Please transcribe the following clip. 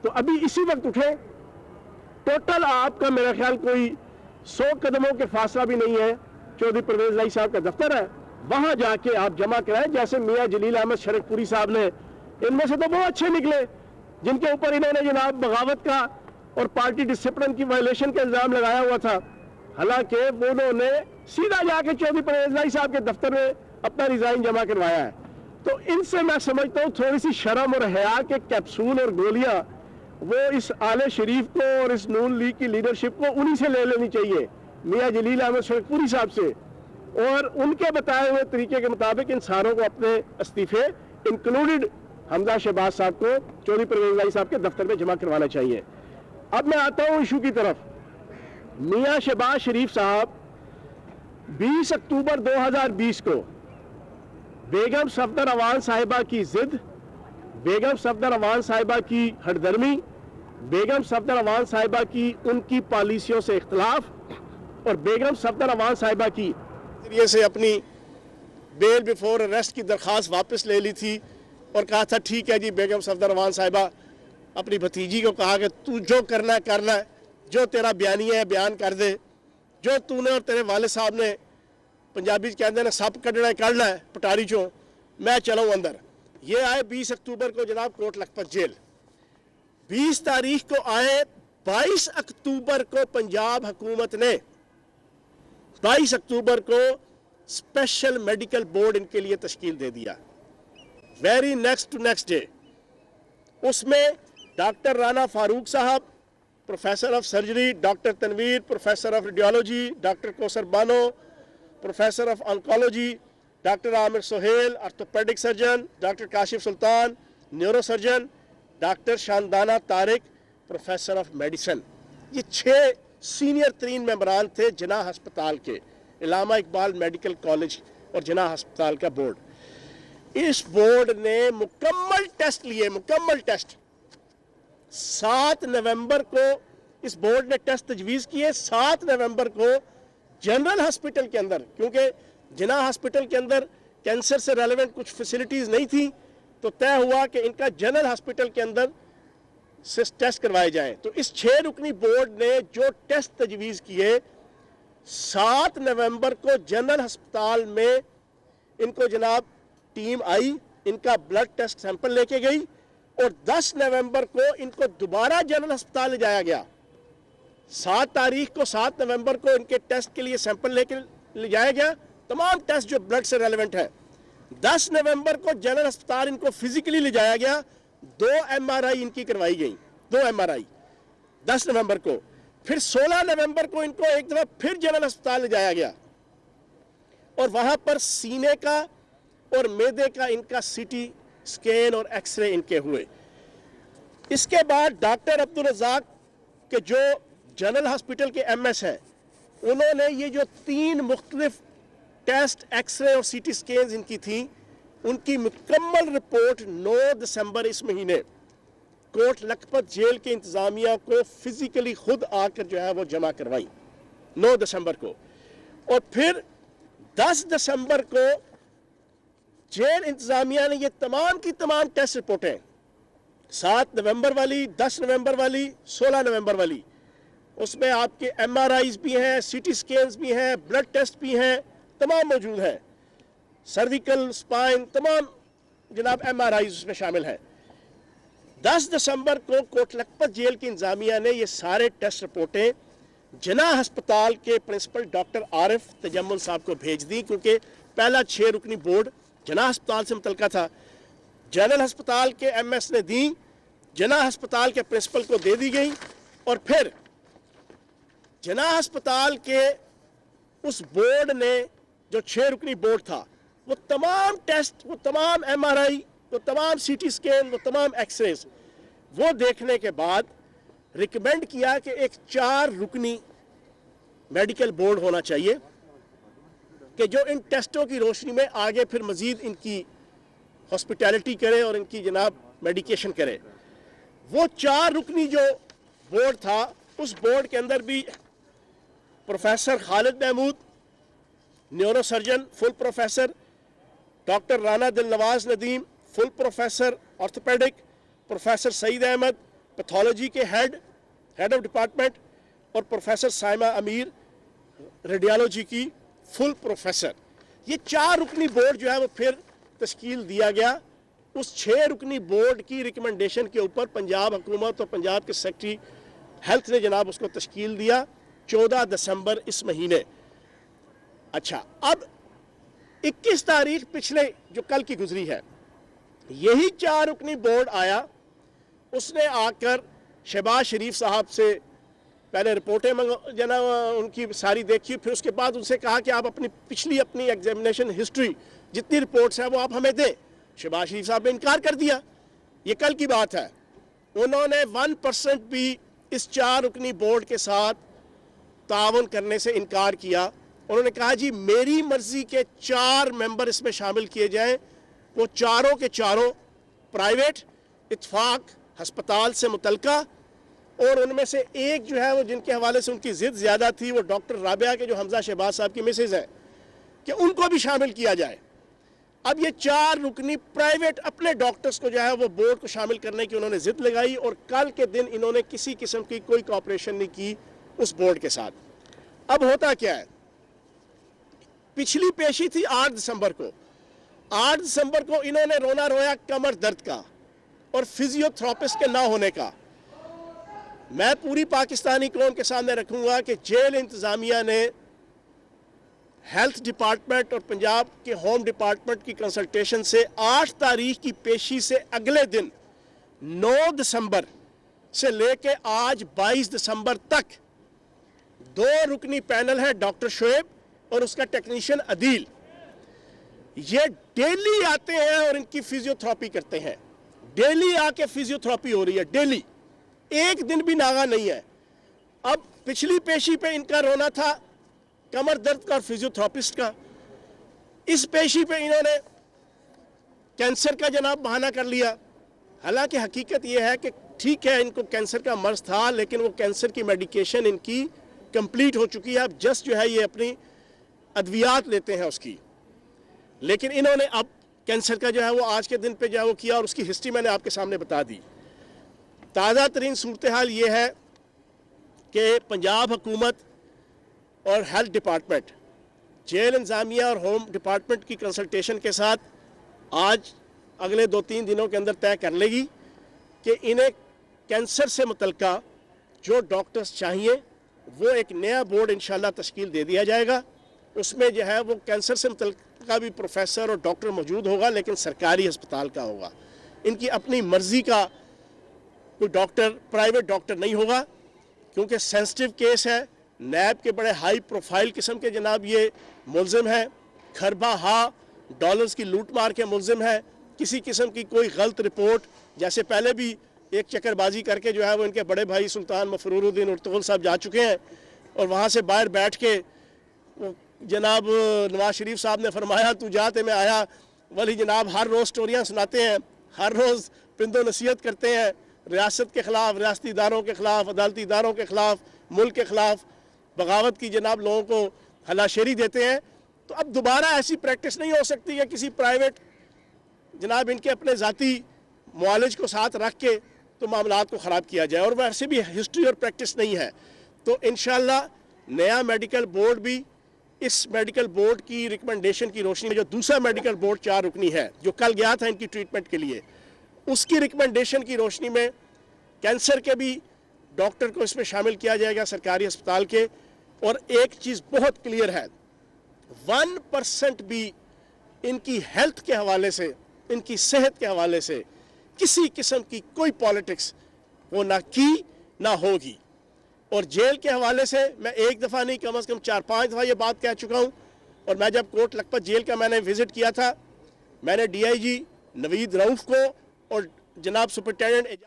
تو ابھی اسی وقت اٹھے. ٹوٹل آپ کا میرا خیال کوئی 100 قدموں کے فاصلہ بھی نہیں ہے, چودھری پرویز الہی صاحب کا دفتر ہے, وہاں جا کے آپ جمع کرائیں. جیسے میاں جلیل احمد شرک پوری صاحب نے, ان میں سے تو بہت اچھے نکلے جن کے اوپر انہوں نے جناب بغاوت کا اور پارٹی ڈسپلن کی وائلیشن کا الزام لگایا ہوا تھا, حالانکہ وہ انہوں نے سیدھا جا کے چودھری پرویز الہی صاحب کے دفتر میں اپنا ریزائن جمع کروایا ہے. تو ان سے میں سمجھتا ہوں تھوڑی سی شرم اور حیا کے کیپسول اور گولیاں وہ اس آل شریف کو اور اس نون لیگ کی لیڈرشپ کو انہی سے لے لینی چاہیے, میاں جلیل احمد شرک پوری صاحب سے, اور ان کے بتائے ہوئے طریقے کے مطابق ان ساروں کو اپنے استعفے انکلوڈڈ حمزہ شہباز صاحب کو چودھری پرویز الہی صاحب کے دفتر میں جمع کروانا چاہیے. اب میں آتا ہوں ایشو کی طرف. میاں شہباز شریف صاحب 20 اکتوبر 2020 کو بیگم صفدر اعوان صاحبہ کی ضد, بیگم صفدر اعوان صاحبہ کی ہردرمی, بیگم صفدر اعوان صاحبہ کی ان کی پالیسیوں سے اختلاف اور بیگم صفدر اعوان صاحبہ کی ذریعے سے اپنی بیل بیفور اریسٹ کی درخواست واپس لے لی تھی اور کہا تھا ٹھیک ہے جی. بیگم صفدر اعوان صاحبہ اپنی بھتیجی کو کہا کہ تو جو کرنا ہے کرنا ہے, جو تیرا بیانیہ ہے بیان کر دے, جو تو نے اور تیرے والد صاحب نے پنجابی کہتے ہیں سپ کڈنا ہے کرنا ہے پٹاری چوں, میں چلاؤں اندر. یہ آئے 20 اکتوبر کو جناب کوٹ لکھپت جیل. 20 تاریخ کو آئے, 22 اکتوبر کو پنجاب حکومت نے 22 اکتوبر کو اسپیشل میڈیکل بورڈ ان کے لیے تشکیل دے دیا. ویری نیکسٹ ڈے اس میں doctor Rana Farooq Sahab professor of surgery, doctor Tanveer professor of radiology, doctor Kausar Bano professor of oncology, doctor Aamir Sohail orthopaedic surgeon, doctor Kashif Sultan neuro surgeon, doctor Shandana Tariq professor of medicine. یہ 6 سینئر ترین ممبران تھے جناح ہسپتال کے, علامہ اقبال میڈیکل کالج اور جناح ہسپتال کا بورڈ. اس بورڈ نے مکمل ٹیسٹ لیے, مکمل ٹیسٹ. 7 نومبر کو اس بورڈ نے ٹیسٹ تجویز کیے. 7 نومبر کو جنرل ہسپٹل کے اندر, کیونکہ جناح ہسپٹل کے اندر کینسر سے ریلیونٹ کچھ فیسلٹیز نہیں تھیں, تو طے ہوا کہ ان کا جنرل ہسپٹل کے اندر سے ٹیسٹ کروائے جائیں. تو اس 6 رکنی بورڈ نے جو ٹیسٹ تجویز کیے 7 نومبر کو جنرل ہسپتال میں ان کو جناب ٹیم آئی, ان کا بلڈ ٹیسٹ سیمپل لے کے گئی, اور 10 نومبر کو ان کو دوبارہ جنرل ہسپتال لے جایا گیا. 7 تاریخ کو 7 نومبر کو ان کے ٹیسٹ کے لیے سیمپل لے کے لے جایا گیا, تمام ٹیسٹ جو بلڈ سے ریلیونٹ ہے. 10 نومبر کو جنرل ہسپتال ان کو فزیکلی لے جایا گیا, 2 MRI ان کی کروائی گئی, 2 MRI 10 نومبر کو. پھر 16 نومبر کو ان کو ایک دفعہ پھر جنرل ہسپتال لے جایا گیا, اور وہاں پر سینے کا اور میدے کا ان کا سی ٹی اسکین اور ایکس رے ان کے ہوئے. اس کے بعد ڈاکٹر عبدالرزاق کے جو جنرل ہسپٹل کے MS ہیں, انہوں نے یہ جو 3 مختلف ٹیسٹ ایکس رے اور سی ٹی اسکینز ان کی تھیں, ان کی مکمل رپورٹ 9 دسمبر اس مہینے کوٹ لکھپت جیل کے انتظامیہ کو فزیکلی خود آ کر جو ہے وہ جمع کروائی 9 دسمبر کو. اور پھر 10 دسمبر کو جیل انتظامیہ نے یہ تمام کی تمام ٹیسٹ رپورٹیں 7 نومبر والی, 10 نومبر والی, 16 نومبر والی, اس میں آپ کے MRIs بھی ہیں, سی ٹی اسکینز بھی ہیں, بلڈ ٹیسٹ بھی ہیں, تمام موجود ہیں, سرویکل, سپائن, تمام جناب MRIs اس میں شامل ہیں. 10 دسمبر کو کوٹ لکھپت جیل کی انتظامیہ نے یہ سارے ٹیسٹ رپورٹیں جناح ہسپتال کے پرنسپل ڈاکٹر عارف تجمل صاحب کو بھیج دی, کیونکہ پہلا 6 رکنی بورڈ جناح ہسپتال سے متعلقہ تھا. جنرل ہسپتال کے MS نے دی, جناح ہسپتال کے پرنسپل کو دے دی گئی, اور پھر جناح ہسپتال کے اس بورڈ نے جو 6 رکنی بورڈ تھا, وہ تمام ٹیسٹ, وہ تمام MRI, وہ تمام سی ٹی اسکین, وہ تمام ایکس ریز, وہ دیکھنے کے بعد ریکمینڈ کیا کہ ایک 4 رکنی میڈیکل بورڈ ہونا چاہیے کہ جو ان ٹیسٹوں کی روشنی میں آگے پھر مزید ان کی ہاسپٹیلٹی کرے اور ان کی جناب میڈیکیشن کرے. وہ 4 رکنی جو بورڈ تھا, اس بورڈ کے اندر بھی پروفیسر خالد محمود نیورو سرجن فل پروفیسر, ڈاکٹر رانا دل نواز ندیم فل پروفیسر آرتھوپیڈک, پروفیسر سعید احمد पैथोलॉजी के हेड ऑफ डिपार्टमेंट, और प्रोफेसर साइमा अमीर रेडियोलॉजी की फुल प्रोफेसर। ये 4 रुकनी बोर्ड जो है वो फिर तश्कील दिया गया। उस 6 रुकनी बोर्ड की रिकमेंडेशन के ऊपर पंजाब हुकूमत और पंजाब के सेक्रेटरी हेल्थ ने जनाब उसको तश्कील दिया 14 दिसंबर इस महीने। अच्छा, अब 21 तारीख पिछले जो कल की गुजरी है, यही 4 रुकनी बोर्ड आया, उसने आकर शहबाज शरीफ साहब से पहले रिपोर्टें जना उनकी सारी देखी, फिर उसके बाद उनसे कहा कि आप अपनी एग्जामिनेशन हिस्ट्री जितनी रिपोर्ट्स हैं वो आप हमें दें। शहबाज शरीफ साहब ने इनकार कर दिया। ये कल की बात है। उन्होंने 1% भी इस 4 रुकनी बोर्ड के साथ तावन करने से इनकार किया। उन्होंने कहा जी मेरी मर्जी के 4 मेंबर इसमें शामिल किए जाएं। वो चारों के चारों प्राइवेट इत्फाक हस्पताल से मुतलका, और उनमें से एक जो है वो जिनके हवाले से उनकी ज़िद ज़्यादा थी वो डॉक्टर राबिया के जो हमजा शहबाज साहब की मिसेज हैं, कि उनको भी शामिल किया जाए। अब ये 4 रुकनी प्राइवेट अपने डॉक्टर्स को जो है वो बोर्ड को शामिल करने की उन्होंने ज़िद लगाई, और कल के दिन इन्होंने किसी किस्म की कोई कोऑपरेशन नहीं की उस बोर्ड के साथ। अब होता क्या है, पिछली पेशी थी 8 दिसंबर को। 8 दिसंबर को इन्होंने रोना रोया कमर दर्द का और फिजियोथेरेपिस्ट के ना होने का। मैं पूरी पाकिस्तानी कौम के सामने रखूंगा कि जेल इंतज़ामिया ने हेल्थ डिपार्टमेंट और पंजाब के होम डिपार्टमेंट की कंसल्टेशन से 8 तारीख की पेशी से अगले दिन 9 दिसंबर से लेके आज 22 दिसंबर तक 2 रुकनी पैनल है, डॉक्टर शोएब और उसका टेक्नीशियन अदील, ये डेली आते हैं और इनकी फिजियोथेरेपी करते हैं। डेली आके फिजियोथेरेपी हो रही है, डेली, एक दिन भी नागा नहीं है। अब पिछली पेशी पे इनका रोना था कमर दर्द का और फिजियोथेरेपिस्ट का। इस पेशी पे इन्होंने कैंसर का जनाब बहाना कर लिया। हालांकि हकीकत यह है कि ठीक है इनको कैंसर का मर्ज था, लेकिन वो कैंसर की मेडिकेशन इनकी कंप्लीट हो चुकी है। अब जस्ट जो है ये अपनी अद्वियात लेते हैं उसकी, लेकिन इन्होंने अब कैंसर का जो है वो आज के दिन पे जो है वो किया, और उसकी हिस्ट्री मैंने आपके सामने बता दी। ताज़ा तरीन सूरत हाल ये है कि पंजाब हुकूमत और हेल्थ डिपार्टमेंट जेल इंतज़ामिया और होम डिपार्टमेंट की कंसल्टेशन के साथ आज अगले 2-3 दिनों के अंदर तय कर लेगी कि इन्हें कैंसर से मुतल्का जो डॉक्टर्स चाहिए वो एक नया बोर्ड इंशाल्लाह तश्कील दे दिया जाएगा। उसमें जो है वो कैंसर से मुतल्का भी प्रोफेसर और डॉक्टर मौजूद होगा, लेकिन सरकारी अस्पताल का होगा। इनकी अपनी मर्ज़ी का कोई डॉक्टर, प्राइवेट डॉक्टर नहीं होगा, क्योंकि सेंसिटिव केस है। नैब के बड़े हाई प्रोफाइल किस्म के जनाब ये मुलजिम है, खरबा डॉलर्स की लूट मार के मुलजिम है। किसी किस्म की कोई गलत रिपोर्ट, जैसे पहले भी एक चक्करबाजी करके जो है वो इनके बड़े भाई सुल्तान मफरूरुद्दीन उर्तुगल साहब जा चुके हैं, और वहाँ से बाहर बैठ के जनाब नवाज शरीफ साहब ने फरमाया तू जाते में आया, वली जनाब हर रोज़ स्टोरियाँ सुनाते हैं, हर रोज़ पिंदो नसीहत करते हैं रियासत के ख़िलाफ़, रियासती इदारों के ख़िलाफ़, अदालती इदारों के ख़िलाफ़, मुल्क के ख़िलाफ़ बगावत की जनाब लोगों को हलाशेरी देते हैं। तो अब दोबारा ऐसी प्रैक्टिस नहीं हो सकती है किसी प्राइवेट जनाब इनके अपने ज़ाती मुआलिज को साथ रख के तो मामलात को ख़राब किया जाए, और वैसे भी हिस्ट्री और प्रैक्टिस नहीं है। तो इंशाल्लाह नया मेडिकल बोर्ड भी इस मेडिकल बोर्ड की रिकमेंडेशन की रोशनी में, जो दूसरा मेडिकल बोर्ड 4 रुकनी है जो कल गया था इनकी ट्रीटमेंट के लिए, उसकी रिकमेंडेशन की रोशनी में कैंसर के भी डॉक्टर को इसमें शामिल किया जाएगा सरकारी अस्पताल के। और एक चीज़ बहुत क्लियर है, 1% भी इनकी हेल्थ के हवाले से, इनकी सेहत के हवाले से किसी किस्म की कोई पॉलिटिक्स वो ना की ना होगी। और जेल के हवाले से मैं एक दफ़ा नहीं, कम से कम 4-5 दफ़ा ये बात कह चुका हूँ। और मैं जब कोट लखपत जेल का मैंने विज़िट किया था, मैंने DIG नवीद रऊफ़ को और जनाब सुपरिटेंडेंट